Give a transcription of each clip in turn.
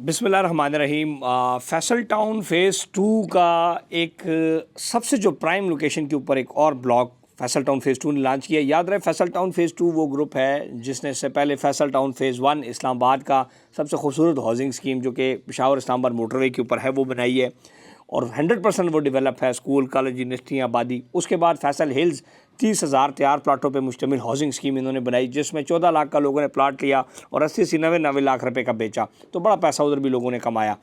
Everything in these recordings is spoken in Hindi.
बिस्मिल्लाहिर्रहमानिर्रहीम। फैसल टाउन फ़ेज़ 2 का एक सबसे जो प्राइम लोकेशन के ऊपर एक और ब्लॉक फैसल टाउन फ़ेज़ 2 ने लॉन्च किया। याद रहे फैसल टाउन फ़ेज़ 2 वो ग्रुप है जिसने इससे पहले फैसल टाउन फ़ेज़ 1 इस्लामाबाद का सबसे खूबसूरत हाउसिंग स्कीम जो कि पेशावर इस्लामाबाद मोटरवे के ऊपर है वो बनाई है और 100% वो डेवलप है, स्कूल कॉलेज यूनिवर्सिटी आबादी। उसके बाद फैसल हिल्स 30,000 तैयार प्लाटों पे मुश्तमिल हाउसिंग स्कीम इन्होंने बनाई जिसमें 14 लाख का लोगों ने प्लाट लिया और 80 से 90 लाख रुपए का बेचा, तो बड़ा पैसा उधर भी लोगों ने कमाया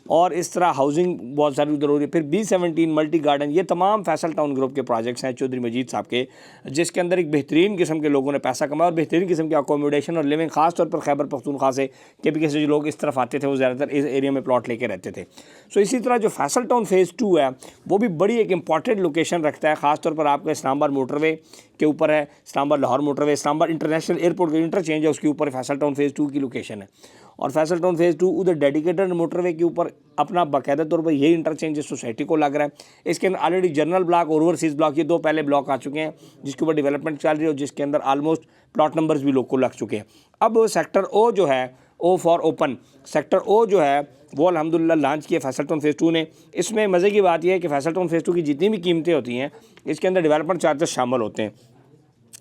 और इस तरह हाउसिंग बहुत सारी उधर हो रही है। फिर B17 मल्टी गार्डन, ये तमाम फैसल टाउन ग्रुप के प्रोजेक्ट्स हैं चौधरी मजीद साहब के, जिसके अंदर एक बेहतरीन किस्म के लोगों ने पैसा कमाया और बेहतरीन किस्म की अकोमोडेशन और लिविंग, खास तौर पर खैबर पख्तूनख्वा से के जो लोग इस तरफ आते थे वो ज़्यादातर इस एरिया में प्लॉट लेके रहते थे। सो इसी तरह जो फैसल टाउन फ़ेज़ 2 है वो भी बड़ी एक इंपॉर्टेंट लोकेशन रखता है, ख़ास तौर पर आपका इस्लामाबाद मोटरवे के ऊपर है। Islamabad Lahore motorway, Islamabad international airport का इंटरचेंज है, उसके ऊपर फैसल टाउन फ़ेज़ 2 की लोकेशन है और फैसल टाउन फ़ेज़ 2 उधर डेडिकेटेड मोटरवे के ऊपर अपना बाकायदा तौर पर यही इंटरचेंज सोसाइटी को लग रहा है। इसके अंदर ऑलरेडी जनरल ब्लॉक और ओवरसीज़ ब्लॉक, ये दो पहले ब्लॉक आ चुके हैं जिसके ऊपर डेवलपमेंट चल रही है और जिसके अंदर आलमोस्ट प्लॉट नंबर्स भी लोग को लग चुके हैं। अब सेक्टर ओ जो है, O for open, sector O जो है वो अल्हम्दुलिल्लाह लॉन्च किया फैसल टाउन फ़ेज़ 2 ने। इसमें मज़े की बात यह है कि फैसल टाउन फ़ेज़ 2 की जितनी भी कीमतें होती हैं इसके अंदर डेवलपमेंट चार्जेस शामिल होते हैं।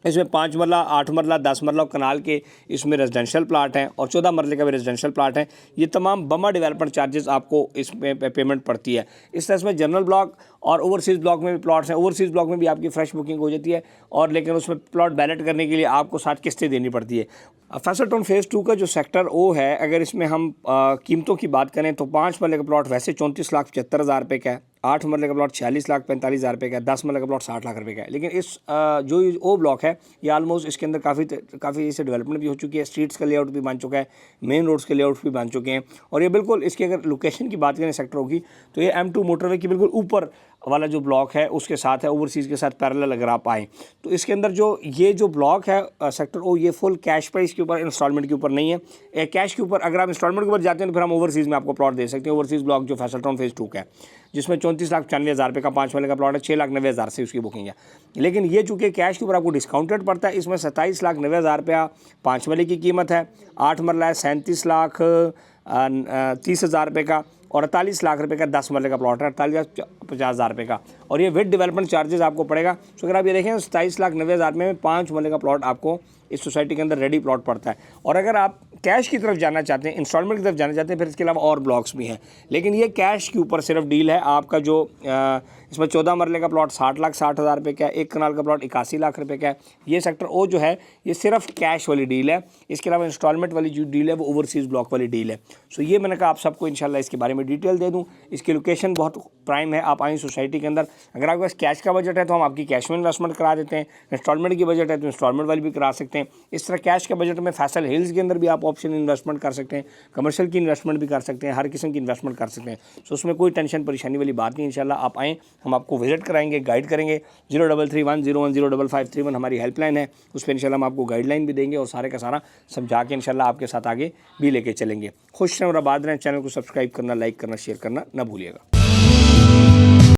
इसमें 5 मरला, 8 मरला, 10 मरला कनाल के इसमें रेजिडेंशियल प्लाट हैं और 14 मरले का भी रेजिडेंशियल प्लाट है। ये तमाम बमा डेवलपमेंट चार्जेस आपको इसमें पेमेंट पड़ती है। इस तरह इसमें जनरल ब्लॉक और ओवरसीज़ ब्लॉक में भी प्लॉट्स हैं। ओवरसीज़ ब्लॉक में भी आपकी फ्रेश बुकिंग हो जाती है और लेकिन उसमें प्लॉट बैलेट करने के लिए आपको 60 किस्तें देनी पड़ती है। फैसल टाउन फ़ेज़ 2 का जो सेक्टर ओ है, अगर इसमें हम कीमतों की बात करें तो 5 मरले का प्लॉट वैसे 34,75,000 रुपये का है, 8 मरले का प्लॉट 46,45,000 रुपये का है, 10 मरले का प्लॉट 60 लाख रुपये का है। लेकिन इस जो ओ ब्लॉक है ये आलमोस्ट इसके अंदर काफ़ी इसे डेवलपमेंट भी हो चुकी है, स्ट्रीट्स का लेआउट भी बन चुका है, मेन रोड्स के लेआउट भी बन चुके हैं और ये बिल्कुल इसकी अगर लोकेशन की बात करें सेक्टरों की तो ये M2 मोटरवे की बिल्कुल ऊपर वाला जो ब्लॉक है उसके साथ है, ओवरसीज़ के साथ पैरेलल अगर आप आएँ तो इसके अंदर जो ब्लॉक है सेक्टर ओ, ये फुल कैश प्राइस के ऊपर, इंस्टॉलमेंट के ऊपर नहीं है। कैश के ऊपर अगर आप इंस्टॉलमेंट के ऊपर जाते हैं तो फिर हम ओवरसीज़ में आपको प्लॉट दे सकते हैं। ओवरसीज़ ब्लॉक जो फैसल टाउन फ़ेज़ 2 का है जिसमें 34,94,000 रुपये का 5 मरले का प्लॉट है, 6,90,000 से उसकी बुकिंग है। लेकिन ये चूँकि कैश के ऊपर आपको डिस्काउंटेड पड़ता है, इसमें 27,90,000 रुपया 5 मरले की कीमत है, 8 मरला है 37,30,000 रुपये का और 48 लाख रुपए का 10 मरले का प्लॉट है, 48,50,000 रुपये का और ये विद डेवलपमेंट चार्जेस आपको पड़ेगा। तो अगर आप ये देखें 27,90,000 में 5 मरले का प्लॉट आपको इस सोसाइटी के अंदर रेडी प्लॉट पड़ता है। और अगर आप कैश की तरफ जाना चाहते हैं, इंस्टॉलमेंट की तरफ जाना चाहते हैं, फिर इसके अलावा और ब्लॉक्स भी हैं, लेकिन ये कैश के ऊपर सिर्फ डील है आपका। जो इसमें 14 मरले का प्लॉट 60,60,000 रुपये का है, 1 कनाल का प्लॉट 81 लाख रुपये का है। ये सेक्टर ओ जो है ये सिर्फ कैश वाली डील है, इसके अलावा इंस्टॉलमेंट वाली जो डील है वो ओवरसीज़ ब्लॉक वाली डील है। सो ये मैंने कहा आप सबको इंशाल्लाह इसके बारे में डिटेल दे दूँ। इसकी लोकेशन बहुत प्राइम है, आप आएँ सोसाइटी के अंदर। अगर आपके पास कैश का बजट है तो हम आपकी कैश में इन्वेस्टमेंट करा देते हैं, इंस्टॉलमेंट की बजट है तो इंस्टॉलमेंट वाली भी करा सकते हैं। इस तरह कैश के बजट में फैसल हिल्स के अंदर भी आप ऑप्शन इन्वेस्टमेंट कर सकते हैं, कमर्शियल की इन्वेस्टमेंट भी कर सकते हैं, हर किस्म की इन्वेस्टमेंट कर सकते हैं। सो उसमें कोई टेंशन परेशानी वाली बात नहीं। इंशाल्लाह आप आएँ, हम आपको विजिट कराएंगे, गाइड करेंगे। 0331010531 हमारी हेल्पलाइन है, उस पर इंशाल्लाह हम आपको गाइडलाइन भी देंगे और सारे का सारा समझा के इंशाल्लाह आपके साथ आगे भी लेके चलेंगे। खुश रहें और आबाद रहें। चैनल को सब्सक्राइब करना, लाइक करना, शेयर करना ना भूलिएगा।